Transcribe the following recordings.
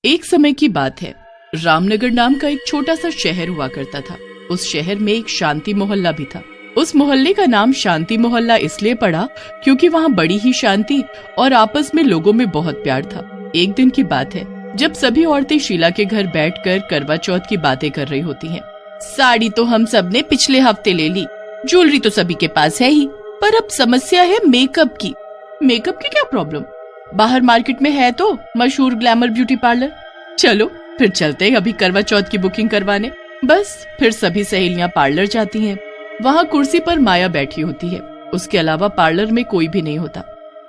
एक समय की बात है, रामनगर नाम का एक छोटा सा शहर हुआ करता था। उस शहर में एक शांति मोहल्ला भी था। उस मोहल्ले का नाम शांति मोहल्ला इसलिए पड़ा क्योंकि वहाँ बड़ी ही शांति और आपस में लोगों में बहुत प्यार था। एक दिन की बात है जब सभी औरतें शीला के घर बैठकर करवा चौथ की बातें कर रही होती हैं। साड़ी तो हम सब ने पिछले हफ्ते ले ली, ज्वेलरी तो सभी के पास है ही, पर अब समस्या है मेकअप की। मेकअप की क्या प्रॉब्लम? बाहर मार्केट में है तो मशहूर ग्लैमर ब्यूटी पार्लर, चलो फिर चलते हैं अभी करवा चौथ की बुकिंग करवाने। बस फिर सभी सहेलियां पार्लर जाती हैं। वहाँ कुर्सी पर माया बैठी होती है, उसके अलावा पार्लर में कोई भी नहीं होता।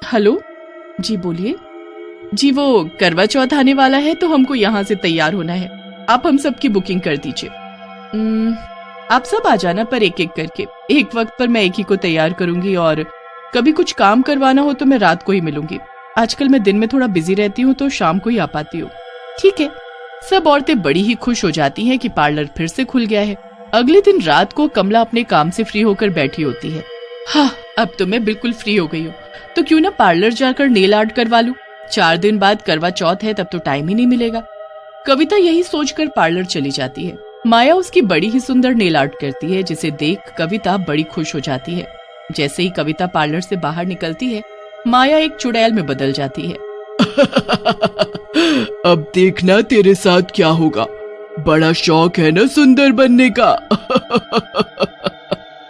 हेलो जी, बोलिए जी, वो करवा चौथ आने वाला है तो हमको यहाँ से तैयार होना है, आप हम सब की बुकिंग कर दीजिए। आप सब आ जाना पर एक एक करके, एक वक्त पर मैं एक ही को तैयार करूंगी और कभी कुछ काम करवाना हो तो मैं रात को ही मिलूंगी। आजकल मैं दिन में थोड़ा बिजी रहती हूँ तो शाम को ही आ पाती हूँ। ठीक है। सब औरतें बड़ी ही खुश हो जाती हैं कि पार्लर फिर से खुल गया है। अगले दिन रात को कमला अपने काम से फ्री होकर बैठी होती है। हाँ, अब तो मैं बिल्कुल फ्री हो गई हूँ, तो क्यों ना पार्लर जाकर नेल आर्ट करवा लूं। 4 दिन बाद करवा चौथ है, तब तो टाइम ही नहीं मिलेगा। कविता यही सोचकर पार्लर चली जाती है। माया उसकी बड़ी ही सुंदर नेल आर्ट करती है, जिसे देख कविता बड़ी खुश हो जाती है। जैसे ही कविता पार्लर से बाहर निकलती है, माया एक चुड़ैल में बदल जाती है। अब देखना तेरे साथ क्या होगा, बड़ा शौक है ना सुंदर बनने का।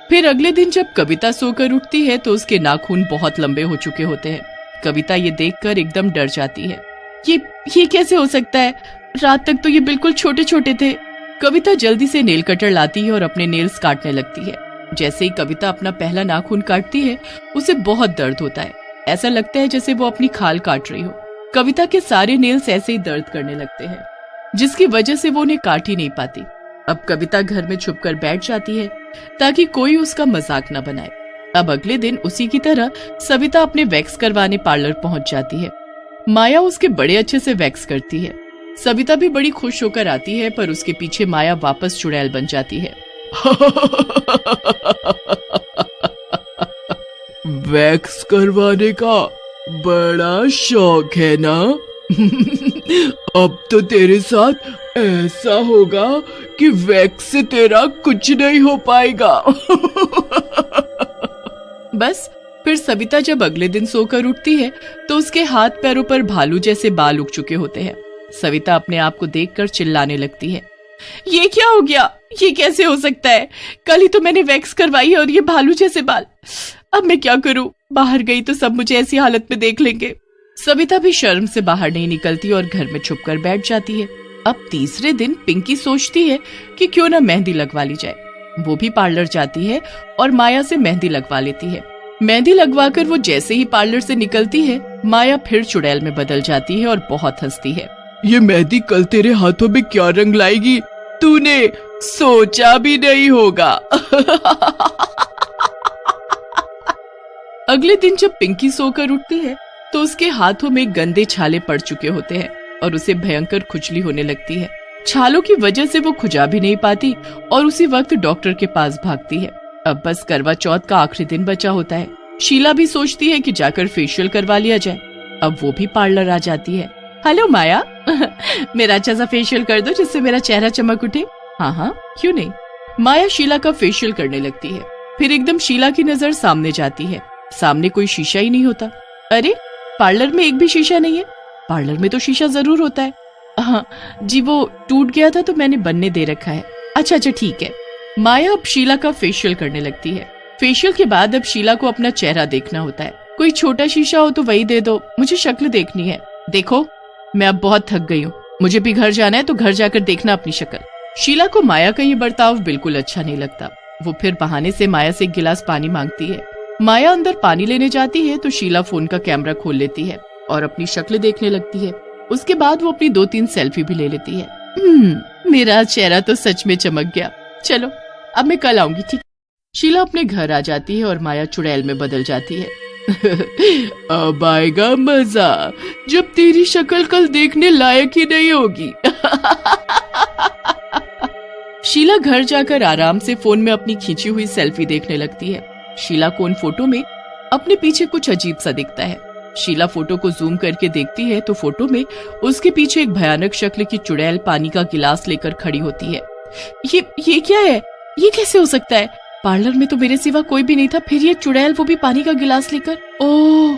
फिर अगले दिन जब कविता सोकर उठती है तो उसके नाखून बहुत लंबे हो चुके होते हैं। कविता ये देखकर एकदम डर जाती है। ये कैसे हो सकता है? रात तक तो ये बिल्कुल छोटे छोटे थे। कविता जल्दी से नेल कटर लाती है और अपने नेल्स काटने लगती है। जैसे ही कविता अपना पहला नाखून काटती है, उसे बहुत दर्द होता है। ऐसा लगता है जैसे वो अपनी खाल काट रही हो। कविता के सारे नेल्स ऐसे ही दर्द करने लगते हैं, जिसकी वजह से वो उन्हें काट ही नहीं पाती। अब कविता घर में छुपकर बैठ जाती है ताकि कोई उसका मजाक न बनाए। अब अगले दिन उसी की तरह सविता अपने वैक्स करवाने पार्लर पहुंच जाती है। माया उसके बड़े अच्छे से वैक्स करती है। सविता भी बड़ी खुश होकर आती है, पर उसके पीछे माया वापस चुड़ैल बन जाती है। वैक्स करवाने का बड़ा शौक है ना? अब तो तेरे साथ ऐसा होगा कि वैक्स से तेरा कुछ नहीं हो पाएगा। बस फिर सविता जब अगले दिन सोकर उठती है तो उसके हाथ पैरों पर भालू जैसे बाल उग चुके होते हैं। सविता अपने आप को देखकर चिल्लाने लगती है, ये क्या हो गया? ये कैसे हो सकता है? कल ही तो मैंने वैक्स करवाई है और ये भालू जैसे बाल। अब मैं क्या करूं? बाहर गई तो सब मुझे ऐसी हालत में देख लेंगे। सविता भी शर्म से बाहर नहीं निकलती और घर में छुपकर बैठ जाती है। अब तीसरे दिन पिंकी सोचती है कि क्यों ना मेहंदी लगवा ली जाए। वो भी पार्लर जाती है और माया से मेहंदी लगवा लेती है। मेहंदी लगवाकर वो जैसे ही पार्लर से निकलती है, माया फिर चुड़ैल में बदल जाती है और बहुत हंसती है। ये मेहंदी कल तेरे हाथों में क्या रंग लाएगी, तूने सोचा भी नहीं होगा। अगले दिन जब पिंकी सोकर उठती है तो उसके हाथों में गंदे छाले पड़ चुके होते हैं और उसे भयंकर खुजली होने लगती है। छालों की वजह से वो खुजा भी नहीं पाती और उसी वक्त डॉक्टर के पास भागती है। अब बस करवा चौथ का आखिरी दिन बचा होता है। शीला भी सोचती है कि जाकर फेशियल करवा लिया जाए। अब वो भी पार्लर आ जाती है। हेलो माया, मेरा अच्छा सा फेशियल कर दो जिससे मेरा चेहरा चमक उठे। हाँ, क्यों नहीं। माया शीला का फेशियल करने लगती है। फिर एकदम शीला की नजर सामने जाती है। सामने कोई शीशा ही नहीं होता। अरे, पार्लर में एक भी शीशा नहीं है। पार्लर में तो शीशा जरूर होता है। हाँ जी, वो टूट गया था तो मैंने बनने दे रखा है। अच्छा ठीक है। माया अब शीला का फेशियल करने लगती है। फेशियल के बाद अब शीला को अपना चेहरा देखना होता है। कोई छोटा शीशा हो तो वही दे दो, मुझे शक्ल देखनी है। देखो, मैं अब बहुत थक गई हूँ, मुझे भी घर जाना है, तो घर जाकर देखना अपनी शक्ल। शीला को माया का ये बर्ताव बिल्कुल अच्छा नहीं लगता। वो फिर बहाने से माया से एक गिलास पानी मांगती है। माया अंदर पानी लेने जाती है तो शीला फोन का कैमरा खोल लेती है और अपनी शक्ल देखने लगती है। उसके बाद वो अपनी 2-3 सेल्फी भी ले लेती है। मेरा चेहरा तो सच में चमक गया। चलो अब मैं कल आऊंगी, ठीक? शीला अपने घर आ जाती है और माया चुड़ैल में बदल जाती है। अब आएगा मजा, जब तेरी शक्ल कल देखने लायक ही नहीं होगी। शीला घर जाकर आराम से फोन में अपनी खींची हुई सेल्फी देखने लगती है। शीला को उन फोटो में अपने पीछे कुछ अजीब सा दिखता है। शीला फोटो को जूम करके देखती है तो फोटो में उसके पीछे एक भयानक शक्ल की चुड़ैल पानी का गिलास लेकर खड़ी होती है। ये क्या है? ये कैसे हो सकता है? पार्लर में तो मेरे सिवा कोई भी नहीं था, फिर ये चुड़ैल वो भी पानी का गिलास लेकर। ओ,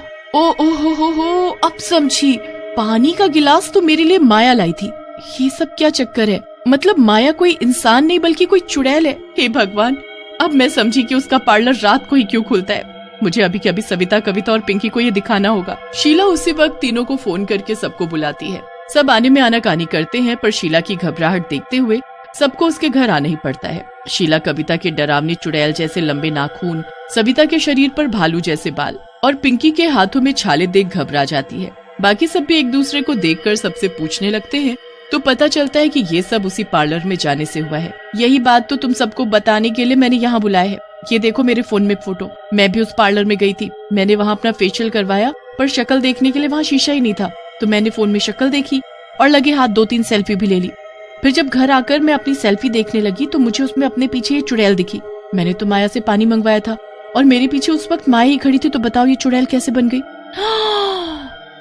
अब समझी। पानी का गिलास तो मेरे लिए माया लाई थी। ये सब क्या चक्कर है? मतलब माया कोई इंसान नहीं बल्कि कोई चुड़ैल है। हे भगवान, अब मैं समझी कि उसका पार्लर रात को ही क्यों खुलता है। मुझे अभी के अभी सविता, कविता और पिंकी को ये दिखाना होगा। शीला उसी वक्त तीनों को फोन करके सबको बुलाती है। सब आने में आनाकानी करते हैं, पर शीला की घबराहट देखते हुए सबको उसके घर आना ही पड़ता है। शीला कविता के डरावनी चुड़ैल जैसे लंबे नाखून, सविता के शरीर पर भालू जैसे बाल और पिंकी के हाथों में छाले देख घबरा जाती है। बाकी सब भी एक दूसरे को देखकर सबसे पूछने लगते हैं, तो पता चलता है कि ये सब उसी पार्लर में जाने से हुआ है। यही बात तो तुम सबको बताने के लिए मैंने यहाँ बुलाया है। ये देखो मेरे फोन में फोटो, मैं भी उस पार्लर में गई थी। मैंने वहाँ अपना फेशियल करवाया, पर शक्ल देखने के लिए वहाँ शीशा ही नहीं था, तो मैंने फोन में शक्ल देखी और लगे हाथ 2-3 सेल्फी भी ले ली। फिर जब घर आकर मैं अपनी सेल्फी देखने लगी तो मुझे उसमें अपने पीछे ये चुड़ैल दिखी। मैंने तो माया से पानी मंगवाया था और मेरे पीछे उस वक्त माया ही खड़ी थी, तो बताओ ये चुड़ैल कैसे बन गई?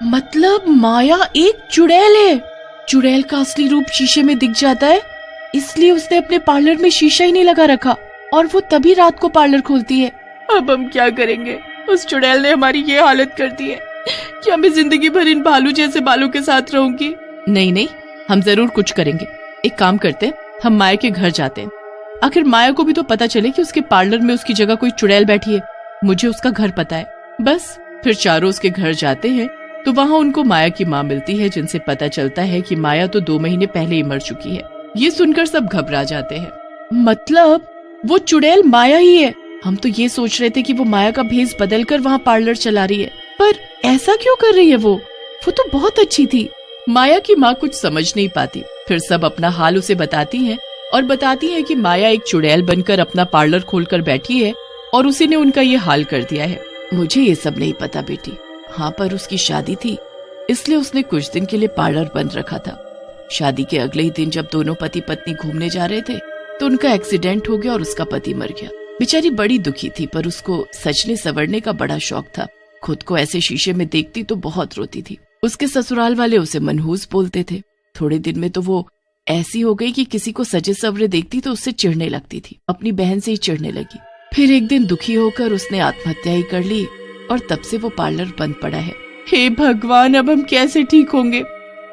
मतलब माया एक चुड़ैल है। चुड़ैल का असली रूप शीशे में दिख जाता है, इसलिए उसने अपने पार्लर में शीशा ही नहीं लगा रखा और वो तभी रात को पार्लर खोलती है। अब हम क्या करेंगे? उस चुड़ैल ने हमारी ये हालत कर दी है। क्या मैं जिंदगी भर इन भालू जैसे बालों के साथ रहूंगी? नहीं, हम जरूर कुछ करेंगे। एक काम करते हैं, हम माया के घर जाते हैं। आखिर माया को भी तो पता चले कि उसके पार्लर में उसकी जगह कोई चुड़ैल बैठी है। मुझे उसका घर पता है। बस फिर चारों उसके घर जाते हैं तो वहाँ उनको माया की माँ मिलती है, जिनसे पता चलता है कि माया तो 2 महीने पहले ही मर चुकी है। ये सुनकर सब घबरा जाते हैं। मतलब वो चुड़ैल माया ही है। हम तो ये सोच रहे थे कि वो माया का भेष बदलकर वहाँ पार्लर चला रही है, पर ऐसा क्यों कर रही है? वो तो बहुत अच्छी थी। माया की माँ कुछ समझ नहीं पाती। फिर सब अपना हाल उसे बताती हैं और बताती हैं कि माया एक चुड़ैल बनकर अपना पार्लर खोलकर बैठी है और उसी ने उनका ये हाल कर दिया है। मुझे ये सब नहीं पता बेटी। हाँ, पर उसकी शादी थी, इसलिए उसने कुछ दिन के लिए पार्लर बंद रखा था। शादी के अगले ही दिन जब दोनों पति पत्नी घूमने जा रहे थे तो उनका एक्सीडेंट हो गया और उसका पति मर गया। बेचारी बड़ी दुखी थी, पर उसको सजने संवरने का बड़ा शौक था। खुद को ऐसे शीशे में देखती तो बहुत रोती थी। उसके ससुराल वाले उसे मनहूस बोलते थे। थोड़े दिन में तो वो ऐसी हो गई कि किसी को सजे सवरे देखती तो उससे चिढ़ने लगती थी। अपनी बहन से ही चिढ़ने लगी। फिर एक दिन दुखी होकर उसने आत्महत्या ही कर ली और तब से वो पार्लर बंद पड़ा है। हे भगवान, अब हम कैसे ठीक होंगे?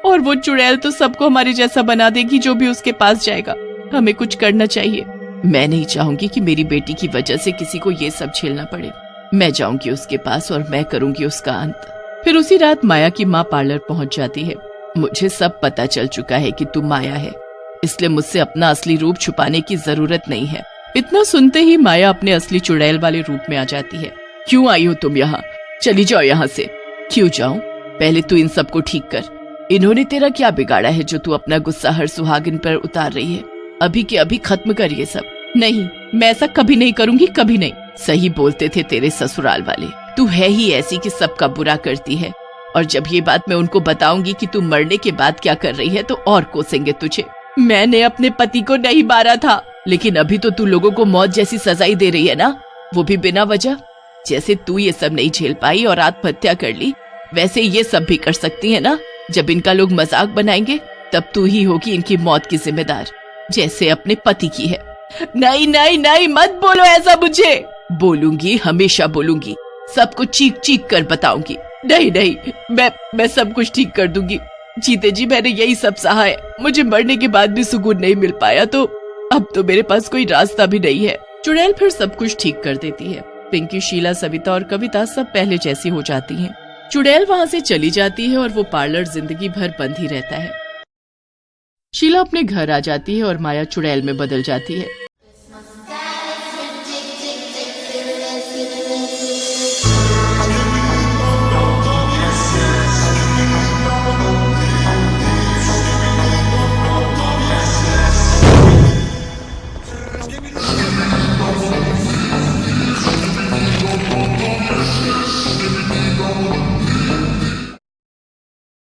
और वो चुड़ैल तो सबको हमारे जैसा बना देगी जो भी उसके पास जाएगा। हमें कुछ करना चाहिए। मैं नहीं चाहूंगी कि मेरी बेटी की वजह से किसी को ये सब झेलना पड़े। मैं जाऊंगी उसके पास और मैं करूंगी उसका अंत। फिर उसी रात माया की माँ पार्लर पहुंच जाती है। मुझे सब पता चल चुका है कि तू माया है, इसलिए मुझसे अपना असली रूप छुपाने की जरूरत नहीं है। इतना सुनते ही माया अपने असली चुड़ैल वाले रूप में आ जाती है। क्यों आई हो तुम यहाँ? चली जाओ यहाँ से। क्यों जाऊं? पहले तू इन सबको ठीक कर। इन्होंने तेरा क्या बिगाड़ा है जो तू अपना गुस्सा हर सुहागिन पर उतार रही है? अभी के अभी खत्म कर ये सब। नहीं, मैं ऐसा कभी नहीं करूंगी, कभी नहीं। सही बोलते थे तेरे ससुराल वाले, तू है ही ऐसी कि सबका बुरा करती है। और जब ये बात मैं उनको बताऊंगी कि तू मरने के बाद क्या कर रही है तो और कोसेंगे तुझे। मैंने अपने पति को नहीं मारा था, लेकिन अभी तो तू लोगों को मौत जैसी सजाई दे रही है ना, वो भी बिना वजह। जैसे तू ये सब नहीं झेल पाई और आत्महत्या कर ली, वैसे ये सब भी कर सकती है ना। जब इनका लोग मजाक बनाएंगे तब तू ही होगी इनकी मौत की जिम्मेदार, जैसे अपने पति की है। नहीं नहीं नहीं, मत बोलो ऐसा मुझे। बोलूंगी, हमेशा बोलूंगी, सबको चीख चीख कर बताऊंगी। नहीं नहीं, मैं सब कुछ ठीक कर दूंगी। जीते जी मैंने यही सब सहा है। मुझे मरने के बाद भी सुकून नहीं मिल पाया, तो अब तो मेरे पास कोई रास्ता भी नहीं है। चुड़ैल फिर सब कुछ ठीक कर देती है। पिंकी, शीला, सविता और कविता सब पहले जैसी हो जाती हैं। चुड़ैल वहाँ से चली जाती है और वो पार्लर जिंदगी भर बंद ही रहता है। शीला अपने घर आ जाती है और माया चुड़ैल में बदल जाती है।